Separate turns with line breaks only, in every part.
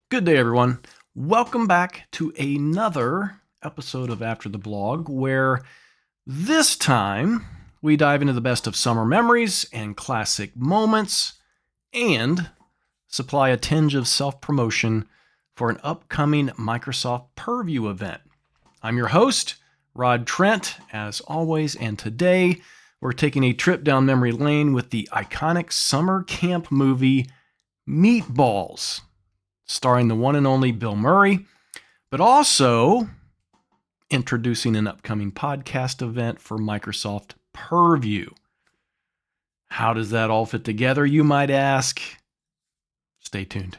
Good day, everyone. Welcome back to another episode of After the Blog, where this time we dive into the best of summer memories and classic moments and supply a tinge of self-promotion for an upcoming Microsoft Purview event. I'm your host, Rod Trent, as always, and today we're taking a trip down memory lane with the iconic summer camp movie Meatballs, starring the one and only Bill Murray, but also introducing an upcoming podcast event for Microsoft Purview. How does that all fit together, you might ask? Stay tuned.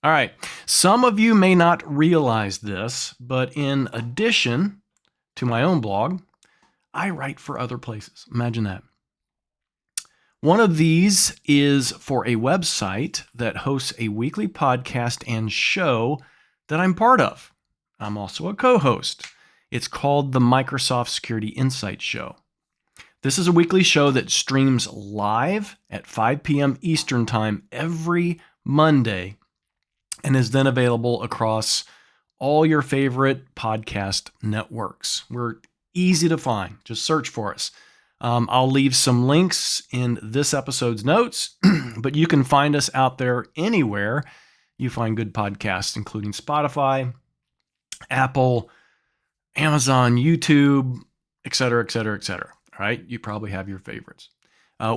All right, some of you may not realize this, but in addition to my own blog, I write for other places. Imagine that. One of these is for a website that hosts a weekly podcast and show that I'm part of. I'm also a co-host. It's called the Microsoft Security Insight Show. This is a weekly show that streams live at 5 p.m. Eastern Time every Monday and is then available across all your favorite podcast networks. We're easy to find. Just search for us. I'll leave some links in this episode's notes, but you can find us out there anywhere you find good podcasts, including Spotify, Apple, Amazon, YouTube, etc., etc., etc. All right, you probably have your favorites.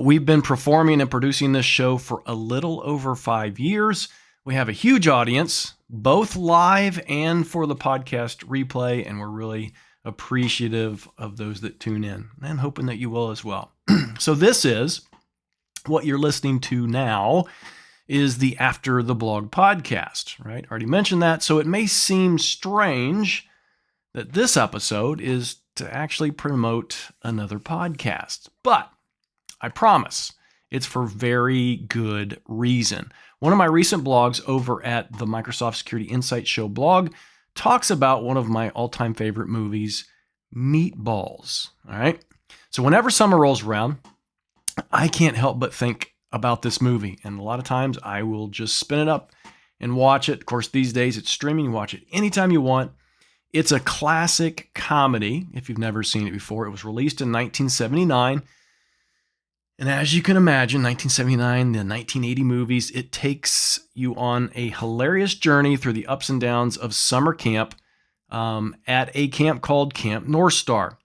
We've been performing and producing this show for a little over 5 years. We have a huge audience, both live and for the podcast replay, and we're really appreciative of those that tune in and hoping that you will as well. So this is what you're listening to now is the After the Blog podcast, right? Already mentioned that. So it may seem strange that this episode is to actually promote another podcast, but I promise it's for very good reason. One of my recent blogs over at the Microsoft Security Insight Show blog talks about one of my all-time favorite movies, Meatballs. All right. So whenever summer rolls around, I can't help but think about this movie. And a lot of times I will just spin it up and watch it. Of course, these days it's streaming. You watch it anytime you want. It's a classic comedy. If you've never seen it before, it was released in 1979. And as you can imagine, 1979, the 1980 movies, it takes you on a hilarious journey through the ups and downs of summer camp at a camp called Camp North Star.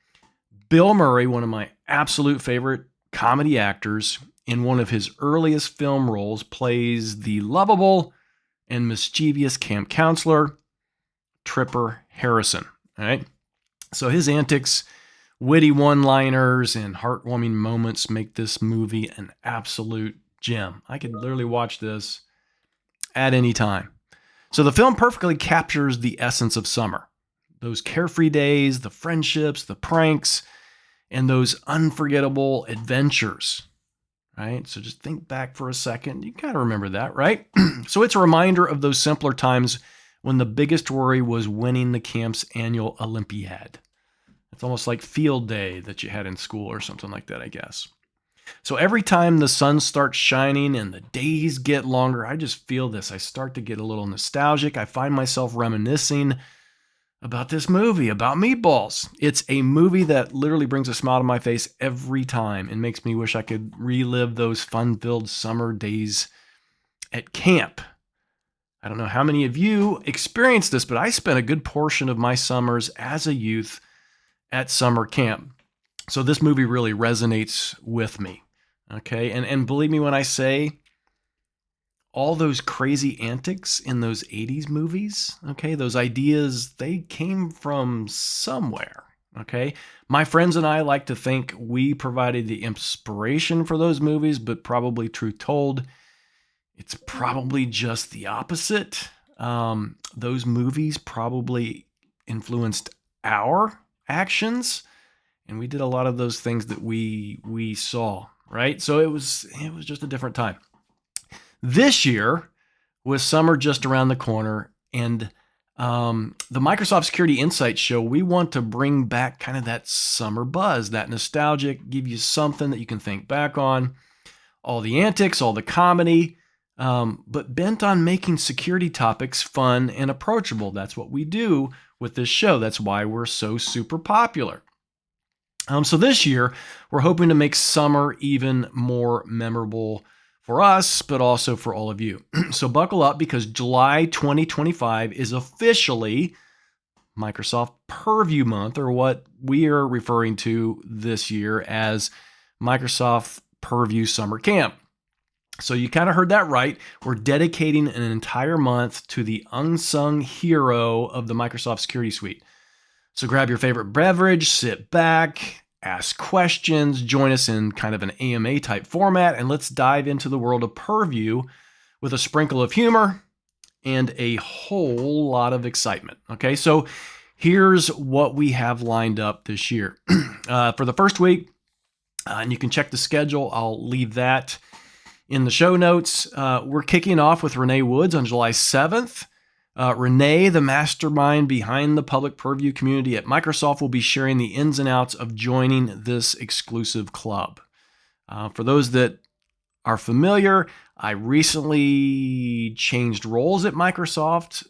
Bill Murray, one of my absolute favorite comedy actors, in one of his earliest film roles, plays the lovable and mischievous camp counselor, Tripper Harrison. All right. So his antics, witty one-liners, and heartwarming moments make this movie an absolute gem. I could literally watch this at any time. So the film perfectly captures the essence of summer. Those carefree days, the friendships, the pranks, and those unforgettable adventures. Right? So just think back for a second. You kind of remember that, right? So it's a reminder of those simpler times when the biggest worry was winning the camp's annual Olympiad. It's almost like field day that you had in school or something like that, I guess. So every time the sun starts shining and the days get longer, I just feel this. I start to get a little nostalgic. I find myself reminiscing about this movie, about Meatballs. It's a movie that literally brings a smile to my face every time and makes me wish I could relive those fun-filled summer days at camp. I don't know how many of you experienced this, but I spent a good portion of my summers as a youth at summer camp. So this movie really resonates with me. Okay. And believe me when I say all those crazy antics in those 80s movies, okay, those ideas, they came from somewhere. Okay. My friends and I like to think we provided the inspiration for those movies, but probably truth told, it's probably just the opposite. Those movies probably influenced our actions, and we did a lot of those things that we saw, right? So it was just a different time. This year, with summer just around the corner, and the Microsoft Security Insights show, we want to bring back kind of that summer buzz, that nostalgic, give you something that you can think back on, all the antics, all the comedy, but bent on making security topics fun and approachable. That's what we do with this show. That's why we're so super popular. So this year, we're hoping to make summer even more memorable for us, but also for all of you. So buckle up, because July 2025 is officially Microsoft Purview Month, or what we are referring to this year as Microsoft Purview Summer Camp. So you kind of heard that right. We're dedicating an entire month to the unsung hero of the Microsoft Security Suite. So grab your favorite beverage, sit back, ask questions, join us in kind of an AMA type format, and let's dive into the world of Purview with a sprinkle of humor and a whole lot of excitement. Okay, so here's what we have lined up this year. For the first week, and you can check the schedule, I'll leave that in the show notes. We're kicking off with Renee Woods on July 7th. Renee, the mastermind behind the public Purview community at Microsoft, will be sharing the ins and outs of joining this exclusive club. For those that are familiar, I recently changed roles at Microsoft.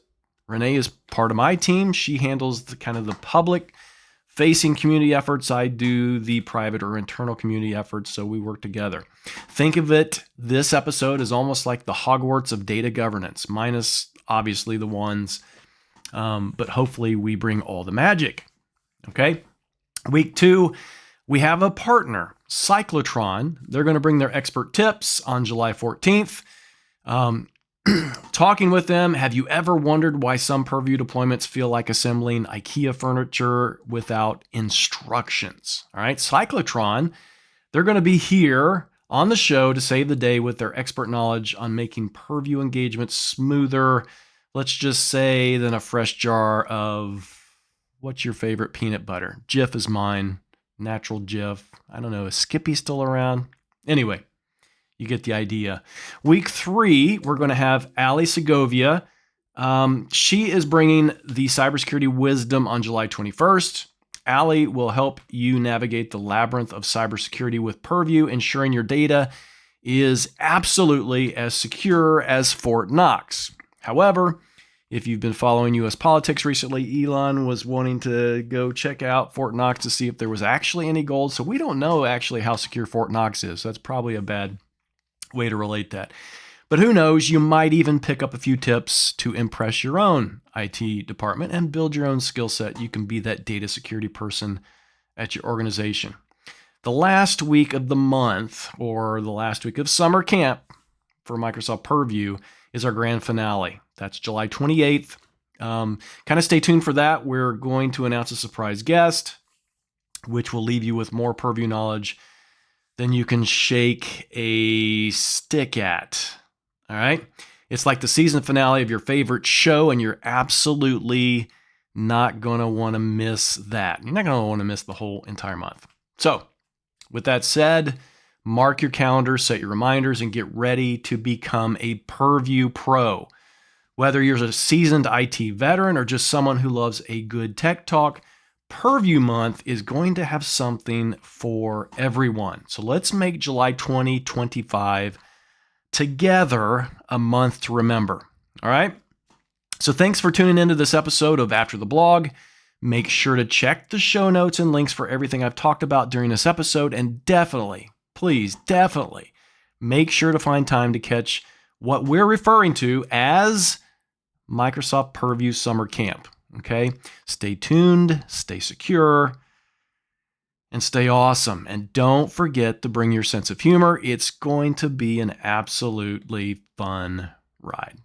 Renee is part of my team. She handles the kind of the public-facing community efforts. I do the private or internal community efforts, so we work together. Think of it, this episode, as almost like the Hogwarts of data governance, minus obviously the ones, but hopefully we bring all the magic. Okay. Week 2, we have a partner, Cyclotron. They're going to bring their expert tips on July 14th. Talking with them, have you ever wondered why some Purview deployments feel like assembling IKEA furniture without instructions? All right. Cyclotron, they're going to be here on the show to save the day with their expert knowledge on making Purview engagement smoother, let's just say, than a fresh jar of, what's your favorite peanut butter? Jif is mine. Natural Jif. I don't know. Is Skippy still around? Anyway, you get the idea. Week 3, we're going to have Ali Segovia. She is bringing the cybersecurity wisdom on July 21st. Ali will help you navigate the labyrinth of cybersecurity with Purview, ensuring your data is absolutely as secure as Fort Knox. However, if you've been following U.S. politics recently, Elon was wanting to go check out Fort Knox to see if there was actually any gold. So we don't know actually how secure Fort Knox is. That's probably a bad way to relate that. But who knows, you might even pick up a few tips to impress your own IT department and build your own skill set. You can be that data security person at your organization. The last week of the month, or the last week of summer camp for Microsoft Purview, is our grand finale. That's July 28th. Kind of stay tuned for that. We're going to announce a surprise guest, which will leave you with more Purview knowledge than you can shake a stick at. All right. It's like the season finale of your favorite show, and you're absolutely not going to want to miss that. You're not going to want to miss the whole entire month. So with that said, mark your calendar, set your reminders, and get ready to become a Purview pro. Whether you're a seasoned IT veteran or just someone who loves a good tech talk, Purview Month is going to have something for everyone. So let's make July 2025 together a month to remember. All right. So thanks for tuning into this episode of After the Blog. Make sure to check the show notes and links for everything I've talked about during this episode. And definitely, please, definitely make sure to find time to catch what we're referring to as Microsoft Purview Summer Camp. Okay. Stay tuned, stay secure, and stay awesome. And don't forget to bring your sense of humor. It's going to be an absolutely fun ride.